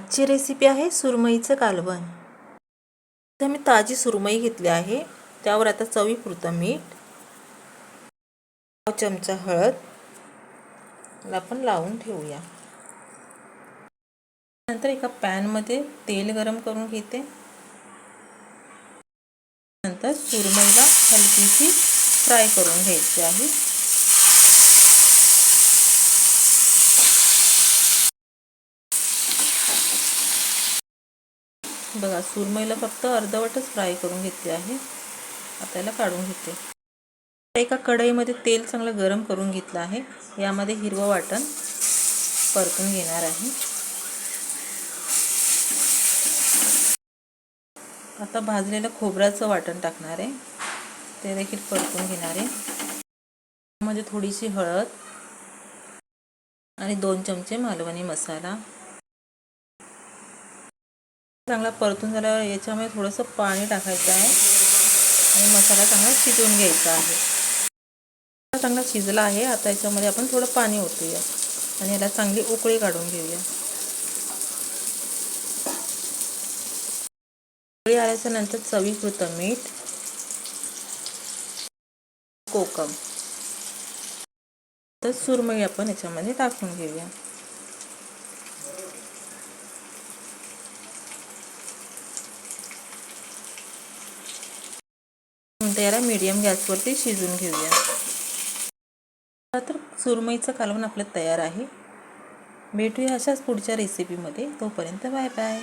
आजची रेसिपी आहे सुरमईचं कालवण। इथे मी ताजी सुरमई घेतली आहे। त्यावर आता चवीपुरतं मीठ, 1 चमचा हळद आपण लावून ठेवूया। नंतर एका पॅन मध्ये तेल गरम करून घेते। नंतर सुरमईला हलकीशी फ्राय करून घ्यायची आहे। बघा, सुरमईला फक्त अर्धवटच फ्राय करून घेतली आहे। आता याला काढून घेते। एका कढईमध्ये तेल चांगलं गरम करून घेतलं आहे। यामध्ये हिरवं वाटण परतून घेणार आहे। आता भाजलेलं खोबऱ्याचं वाटण टाकणार आहे, ते देखील परतून घेणार आहे। त्यामध्ये थोडीशी हळद आणि 2 चमचे मालवणी मसाला चांगला परतून झाल्यावर याच्यामध्ये थोडंसं पाणी टाकायचं आहे आणि मसाला चांगला शिजवून घ्यायचा आहे। चांगला शिजला आहे। आता याच्यामध्ये आपण थोडं पाणी ओतूया आणि याला चांगली उकळी काढून घेऊया। उकळी आल्याच्या नंतर चवीपुरतं मीठ, कोकम, तर सुरमई आपण याच्यामध्ये टाकून घेऊया। नंतर याला मीडियम गॅसवरती शिजवून घेऊया। तर सुरमईचं कालवण आपलं तयार आहे। भेटूया अशाच पुढच्या रेसिपीमध्ये। तोपर्यंत बाय बाय।